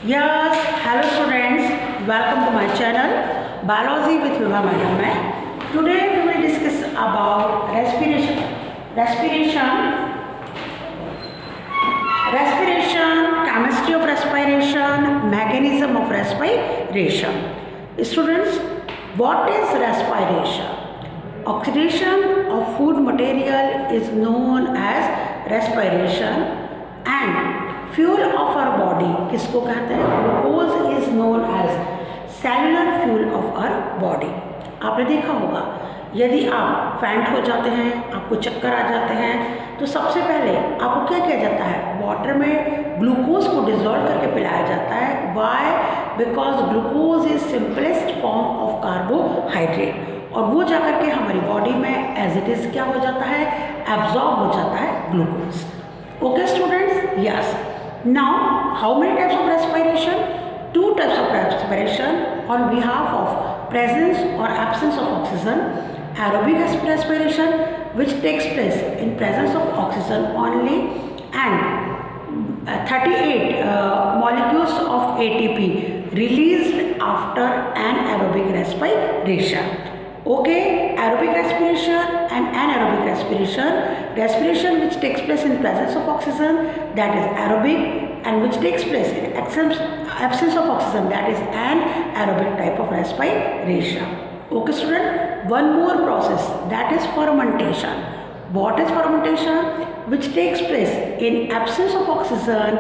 Yes, hello students, welcome to my channel Biology with Vibha Madam है. Today we will discuss about respiration, chemistry of respiration, mechanism of respiration. Students, what is respiration? Oxidation of food material is known as respiration and fuel of our body किसको कहते हैं? Glucose is known as cellular fuel of our body. आपने देखा होगा यदि आप faint हो जाते हैं, आपको चक्कर आ जाते हैं, तो सबसे पहले आपको क्या किया जाता है? वाटर में ग्लूकोज को डिजोल्व करके पिलाया जाता है. Why? Because glucose is simplest form of carbohydrate और वो जाकर के हमारी बॉडी में एज इट इज़ क्या हो जाता है? एब्जॉर्ब हो जाता है glucose. Okay students, yes. Now, how many types of respiration? Two types of respiration on behalf of presence or absence of oxygen. Aerobic respiration, which takes place in presence of oxygen only, and 38 molecules of ATP released after anaerobic respiration. Okay, aerobic respiration and anaerobic respiration which takes place in presence of oxygen, that is aerobic, and which takes place in absence of oxygen, that is anaerobic type of respiration. Okay student, one more process, that is fermentation. What is fermentation? Which takes place in absence of oxygen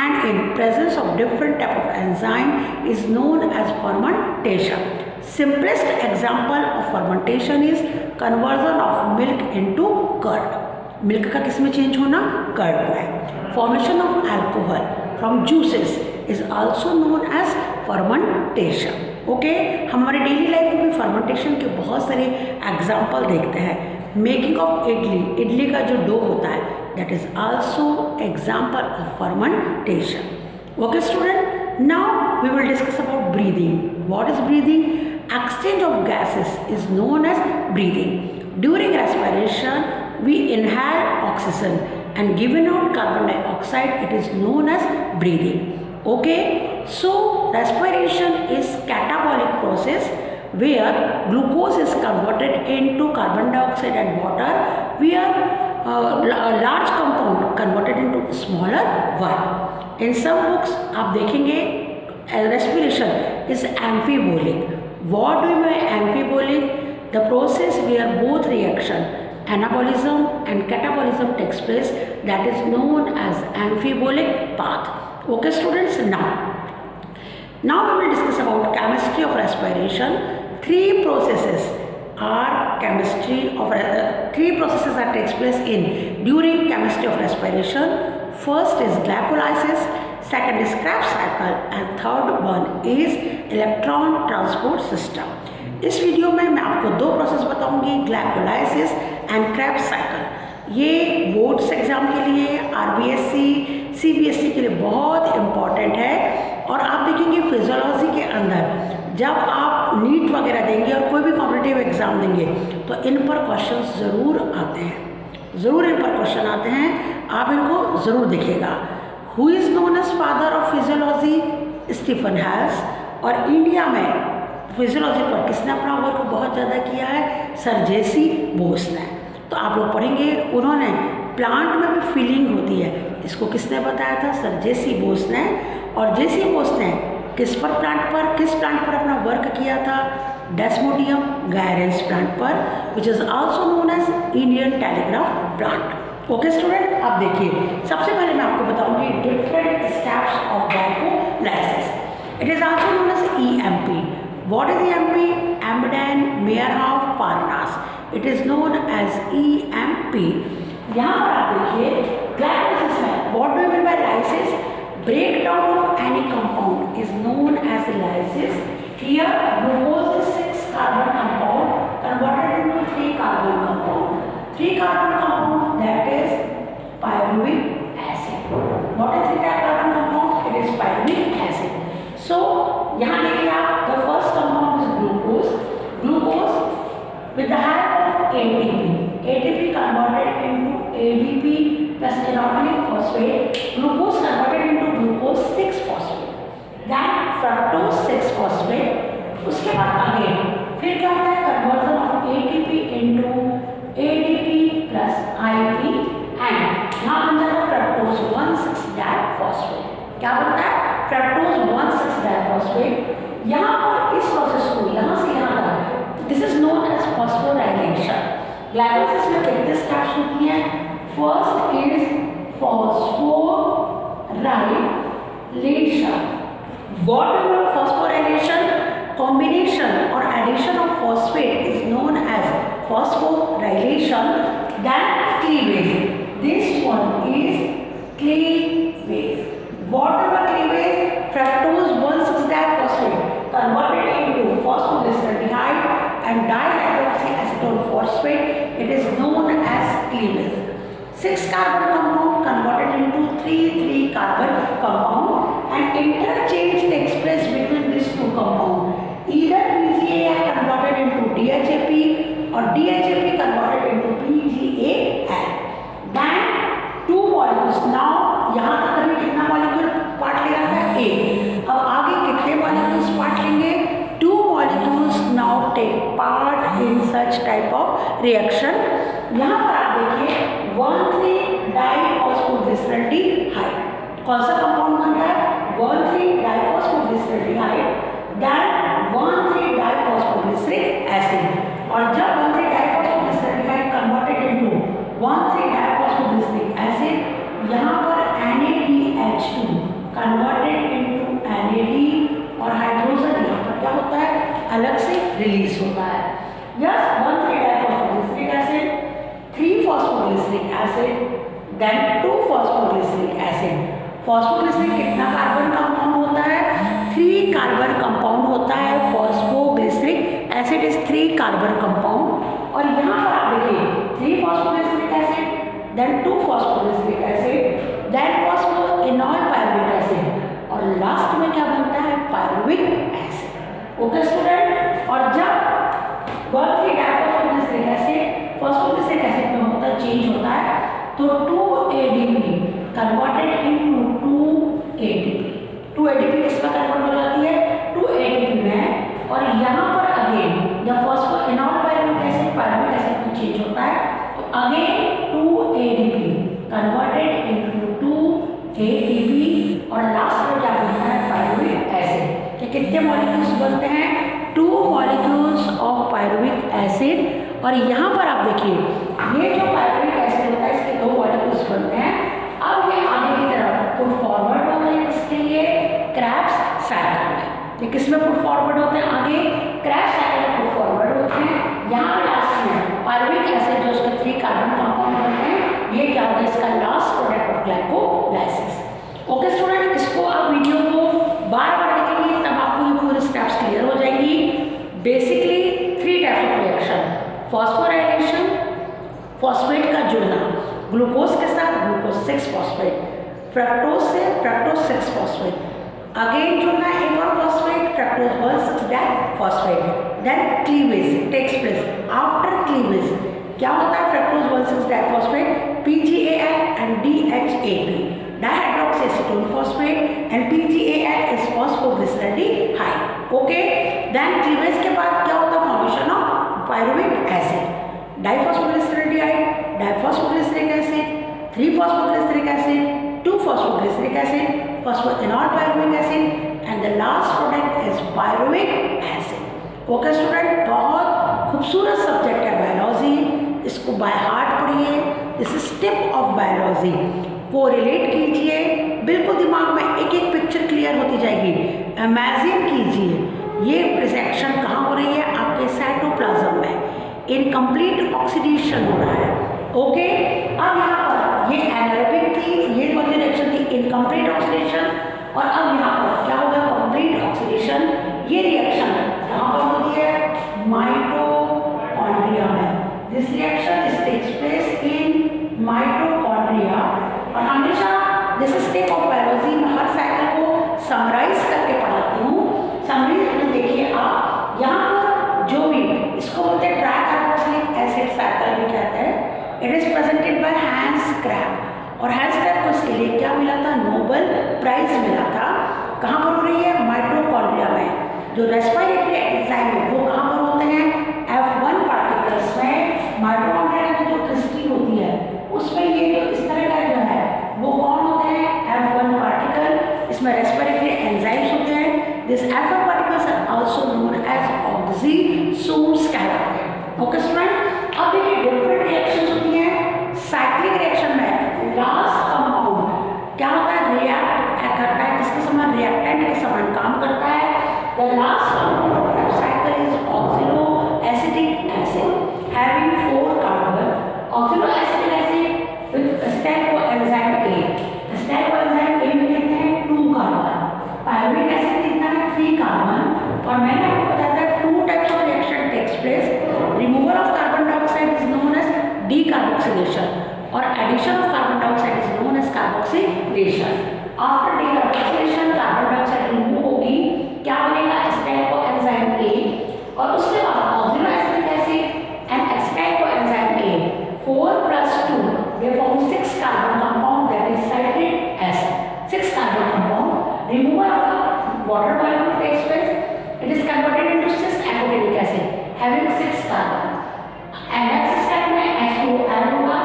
and in presence of different type of enzyme is known as fermentation. Simplest example of fermentation is conversion of milk into curd. Milk का किस में change होना? Curd में. Formation of alcohol from juices is also known as fermentation. Okay, हमारे daily life में भी fermentation के बहुत सारे एग्जाम्पल देखते हैं. मेकिंग ऑफ इडली का जो डो होता है that is also example of fermentation. Okay student, now we will discuss about breathing. What is breathing? Exchange of gases is known as breathing. During respiration, we inhale oxygen and given out carbon dioxide, it is known as breathing. Okay, so respiration is catabolic process where glucose is converted into carbon dioxide and water, where a large compound converted into smaller one. In some books आप देखेंगे respiration is amphibolic. What do you mean amphibolic? The process where both reaction, anabolism and catabolism takes place, that is known as amphibolic path. Okay students, now we will discuss about chemistry of respiration. Three processes takes place in during chemistry of respiration. First is glycolysis, second is Krebs cycle and third one is electron transport system. इस video में मैं आपको दो process बताऊंगी, glycolysis and Krebs cycle. ये boards exam के लिए, RBSC, CBSE के लिए बहुत इम्पॉर्टेंट है. और आप देखेंगे फिजियोलॉजी के अंदर जब आप नीट वगैरह देंगे और कोई भी कॉम्पिटिटिव एग्जाम देंगे तो इन पर क्वेश्चन ज़रूर आते हैं, आप इनको ज़रूर देखिएगा. Who is known as father of physiology? Stephen Hales. और इंडिया में फिजियोलॉजी पर किसने अपना वर्क बहुत ज़्यादा किया है? सर जेसी बोस ने. तो आप लोग पढ़ेंगे, उन्होंने प्लांट में भी फीलिंग होती है, इसको किसने बताया था? सर जेसी बोस ने. और जेसी बोस ने किस प्लांट पर अपना वर्क किया था? डेस्मोडियम गायरेंस प्लांट पर, which is also known as Indian telegraph plant. Okay student, आप देखिए, सबसे पहले मैं आपको बताऊंगी different steps of glycolysis. It is also known as EMP. What is EMP? Embden, Meyerhoff, Parnas. It is known as EMP. यहाँ पर आप देखिए ग्लाइकोलाइसिस में what do you mean by lysis? Breakdown of any compound is known as lysis. Here glucose is 6 carbon compound converted into 3 carbon compound. 3 carbon compound, that is pyruvic acid. What is 3 carbon compound? It is pyruvic acid. So यहाँ देखिए आप, the first compound is glucose with the help of ATP converted into ADP plus inorganic phosphate. Glucose converted into glucose 6 phosphate. Fructose 6 phosphate. उसके बाद आगे फिर क्या होता है, conversion of ATP into ADP plus IP and यहाँ बन जाता है फ्रक्टोज 1,6 डाइफॉस्फेट। क्या बनता है, फ्रक्टोज 1,6 डाइफॉस्फेट। यहाँ पर इस प्रोसेस को यहाँ से यहाँ तक this is known as phosphorylation. Glycolysis में कितने स्टेप्स होती हैं, first is phosphorylation. What is phosphorylation, combination or addition of phosphate is known as phosphorylation. Then cleavage, this one is cleavage. What is the cleavage, fructose 1,6 diphosphate converted into phosphoglyceraldehyde and dihydroxyacetone phosphate, it is known as cleavage. 6 carbon compound converted into 3 carbon compound and interchange takes place between these two compounds. Either PGAL converted into DHAP or DHAP converted into PGAL. Then two molecules. Now यहाँ तक कभी कितना molecule part ले रहा है, A। अब आगे कितने मॉलिक्यूल्स पार्ट लेंगे, 2 molecules now take part in such type of reaction. यहाँ पर आप देखिए 1,3 डाइफॉस्फोग्लिसरल्डिहाइड, कौन सा कंपाउंड बनता है, 1,3 डाइफॉस्फोग्लिसरल्डिहाइड, then 1,3 डाइफॉस्फोग्लिसरिक एसिड। और जब 1,3 डाइफॉस्फोग्लिसरल्डिहाइड कन्वर्टेड इनटू 1,3 डाइफॉस्फोग्लिसरिक एसिड, यहाँ पर NaDH2 कन्वर्टेड इनटू NAD और हाइड्रोजन यहाँ पर क्या होता है, अलग से रिलीज होता है। Yes, 1,3 diphosphoglyceric acid, 3 phosphoglyceric acid, then 2 phosphoglyceric acid. Phosphoglyceric कितना कार्बन कंपाउंड होता है, 3 कार्बन कंपाउंड होता है। Phosphoglyceric acid is 3 carbon compound. और यहाँ पर आप देखिए 3 phosphoglyceric acid, then 2 phosphoglyceric acid, then phosphoenol pyruvic acid और लास्ट में क्या बनता है, पायरुविक एसिड। ओके स्टूडेंट, और जब 1,3 डाइफॉस्फोग्लिसरिक एसिड फॉस्फोग्लिसरिक एसिड में होता है, चेंज होता है, तो 2 ADP converted into 2 ATP। 2 ATP किस में कन्वर्ट हो जाती है, 2 ATP में। और यहाँ पर अगेन जब फॉस्फोइनॉल पायरुविक एसिड में चेंज होता है, तो again 2 ADP converted into 2 ATP और लास्ट में क्या बनता है, पायरुविक एसिड। तो कितने मॉलिक्यूल्स बनते हैं, 2 मॉलिक्यूल्स ऑफ पायरुविक एसिड। और यहाँ पर आप देखिए ये जो पायरुविक एसिड होता है, इसके 2 मॉलिक्यूल्स बनते हैं। अब ये आगे की तरफ पुट फॉरवर्ड होते हैं, किसके लिए, क्रेब्स साइकिल में। ये किस में पुट फॉरवर्ड होते हैं, आगे क्रेब्स साइकिल में पुट फॉरवर्ड होते हैं। यहाँ पे लास्ट में पायरुविक एसिड जो उसके 3 कार्बन कंपाउंड बनते हैं, ये क्या होता है, इसका last product of glycolysis. Okay student, इसको आप वीडियो को बार बार देखेंगे तब आपको ये पूरे स्टेप्स क्लियर हो जाएंगी। Basically 3 types of reaction, phosphorylation, phosphate का जुड़ना ग्लूकोज के साथ, ग्लूकोज 6 फॉस्फेट, फ्रक्टोज से फ्रक्टोज 6 फॉस्फेट, अगेन जुड़ना एक और phosphate, fructose 1,6 diphosphate. Then cleavage takes place. After cleavage क्या होता है, fructose 1,6 diphosphate, PGAL and DHAP, dihydroxyacetone phosphate, and PGAL is phosphoglyceraldehyde. Okay, then cleavage के बाद क्या होता है, formation of pyruvic acid, diphosphoglyceraldehyde, diphosphoglyceric acid, 3 phosphoglyceric acid, 2 phosphoglyceric acid, phosphoenol pyruvic acid and the last product is pyruvic acid. Okay student, बहुत खूबसूरत subject है biology, इसको by heart पढ़िए। This is tip of biology को relate कीजिए, बिल्कुल दिमाग में एक एक पिक्चर क्लियर होती जाएगी। इमेजिन कीजिए ये रिएक्शन कहाँ हो रही है, आपके साइटोप्लाज्म में इनकम्प्लीट ऑक्सीडेशन हो रहा है। ओके, अब यहाँ पर ये एनारोबिक थी, ये वाली रिएक्शन थी इनकम्प्लीट ऑक्सीडेशन, और अब यहाँ पर क्या होगा, कंप्लीट ऑक्सीडेशन। ये रिएक्शन कहाँ पर होती है, माइटोकॉन्ड्रिया में। This reaction is takes place in mitochondria. और हमेशा दिस स्टेप ऑफ बायोलॉजी में हर साइकिल को समराइज करके पढ़ाती हूँ। समराइज में देखिए आप यहाँ पर जो भी, इसको बोलते हैं ट्राइकार्बोक्सिलिक एसिड साइकिल भी कहते हैं। It is presented by Hans Krebs, और हैंस क्रैब को इसके लिए क्या मिला था, नोबेल प्राइज मिला था। कहाँ पर हो रही है? माइटोकॉन्ड्रिया में। जो रेस्पिरेटरी एंजाइम है वो कहाँ पर होते हैं? F1 पार्टिकल्स में। माइटोकॉन्ड्रिया की जो क्रिस्टल होती है उसमें ये जो इस तरह का जो है वो कौन होते हैं? F1 particle. इसमें रेस्पिरेटरी एंजाइम्स होते हैं। This F1 particles are also known as oxysomes कहलाते हैं। ओके स्टूडेंट, अब देखिए डिफरेंट रिएक्शंस होती हैं। साइक्लिक रिएक्शन में लास्ट कंपाउंड क्या होता है? रिएक्ट करता है, किसके समान? रिएक्टेंट के समान काम करता है। The last compound of Krebs cycle is oxaloacetic acid having 4 carbon. Oxaloacetic acid with step coenzyme A. Step coenzyme A में कितने हैं? 2 कार्बन। पायरुविक एसिड कितना है? 3 कार्बन। और मैंने आपको बताया था 2 types of reaction takes place. Removal of carbon dioxide is known as decarboxylation और addition of carbon dioxide is known as carboxylation. After decarboxylation carbon dioxide remove होगी, क्या बनेगा? एसिटाइल कोएंजाइम A और उसके बाद oxaloacetic acid and acetyl coenzyme A 4 + 2 they form 6 carbon compound that is citric acid. 6 carbon compound. Removal of the water molecule takes place. It is converted into cis acetylenic acid having 6 carbon. And next step में H2O add होगा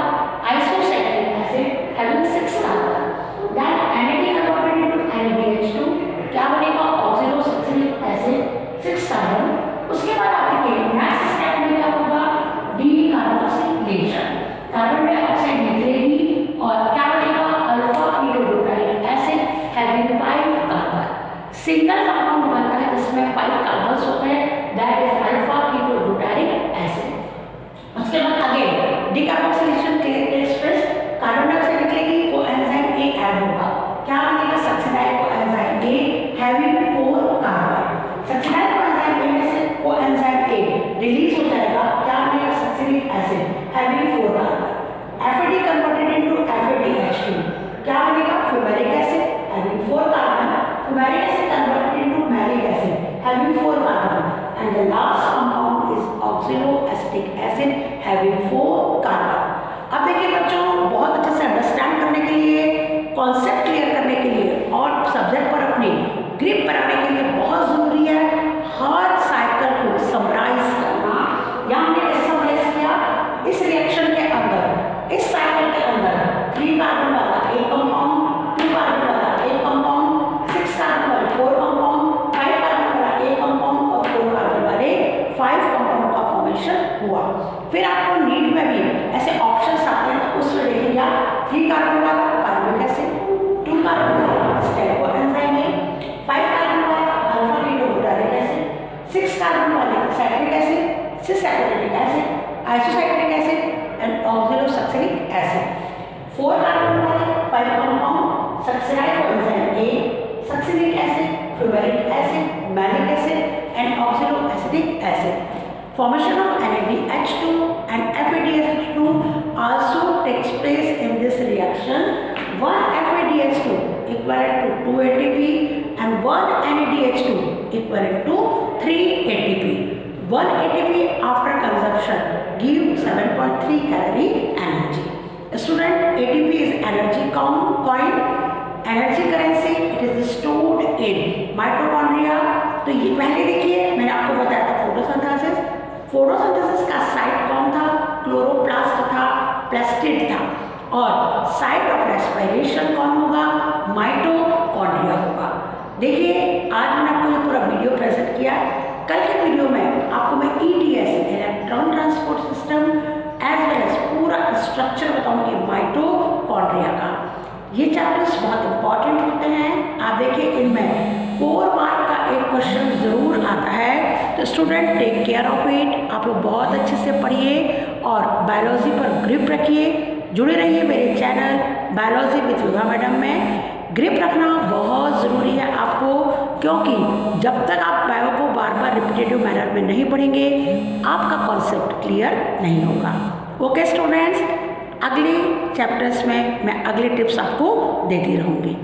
isocyclic acid having 6 carbon. Then NAD converted into NADH2. क्या बनेगा? oxaloacetic acid 6 carbon. उसके बाद आपके next step में क्या होगा? डीकार्बोक्सिलेशन। कार्बन डाइऑक्साइड निकलेगी और क्या बनेगा? Alpha ketoglutaric acid having 5 carbon. Single compound बनता है जिसमें 5 कार्बन्स होते हैं, that is alpha ketoglutaric acid. उसके बाद again decarboxylation takes place. Carbon dioxide निकलेगी, कोएंजाइम A ऐड होगा, क्या बनेगा? Succinyl coenzyme A having 4 carbon. Succinyl coenzyme A में से कोएंजाइम A रिलीज हो जाएगा, क्या बनेगा? Succinic acid having 4 carbon. FAD converted into FADH2, क्या बनेगा? Fumaric acid having 4 carbon. Fumaric acid converted into malic acid having 4 carbon and the last compound is oxaloacetic acid having 4 carbon. अब देखिए बच्चों, बहुत अच्छे से अंडरस्टैंड करने के लिए, कॉन्सेप्ट क्लियर करने के लिए और सब्जेक्ट पर अपनी ग्रिप बनाने के लिए बहुत जरूरी है हर साइकिल को समराइज करना। यहाँ हमने कैसे समराइज किया? इस रिएक्शन के अंदर, इस साइकिल के अंदर 3 कार्बन वाला एक कंपाउंड, 2 कार्बन वाला एक कंपाउंड, 6 कार्बन वाला 4 कंपाउंड, 5 कार्बन वाला एक कंपाउंड और 4 कार्बन वाले 5 कंपाउंड का फॉर्मेशन हुआ। फिर आपको नीट में भी ऐसे ऑप्शंस आते हैं, तो उसमें देखिएगा 3 कार्बन वाला पायरुविक एसिड, 2 कार्बन वाला एसिटाइल कोएंजाइम A, 5 कार्बन वाला अल्फा कीटोग्लूटारिक एसिड, 6 कार्बन वाले citric acid, cis acetylenic acid, isocyclic acid and oxaloacetic acid. 4 carbon वाले 5 compound, succinyl coenzyme A, succinic acid, fumaric acid, malic acid and oxaloacetic acid. Formation of NADH2 and FADH2 also takes place in this reaction. 1 FADH2 equivalent to 2 ATP and 1 NADH2 equivalent to 3 ATP. 1 ATP after consumption gives 7.3 calorie energy. Student, ATP is energy coin, energy currency. It is stored in mitochondria. तो ये पहले देखिए मैंने आपको बताया था photosynthesis. Photosynthesis का site कौन था? क्लोरोप्लास्ट था, प्लास्टिड था। और साइट ऑफ रेस्पिरेशन कौन होगा? माइटोकॉन्ड्रिया होगा। देखिए आज मैंने आपको ये पूरा वीडियो प्रेजेंट किया। कल के वीडियो में आपको मैं ETS electron transport system as well as पूरा स्ट्रक्चर बताऊंगी माइटोकॉन्ड्रिया का। ये चैप्टर्स बहुत इंपॉर्टेंट होते हैं। आप देखिए इनमें 4 मार्क का एक क्वेश्चन ज़रूर आता है, तो student take care of it. आप लोग बहुत अच्छे से पढ़िए और बायोलॉजी पर ग्रिप रखिए। जुड़े रहिए मेरे channel biology with Vibha madam में। ग्रिप रखना बहुत ज़रूरी है आपको, क्योंकि जब तक आप बायो को बार बार रिपीटेटिव मैनर में नहीं पढ़ेंगे आपका कॉन्सेप्ट क्लियर नहीं होगा। ओके स्टूडेंट्स, अगले चैप्टर्स में मैं अगले टिप्स आपको देती रहूँगी।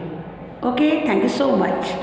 Okay, thank you so much.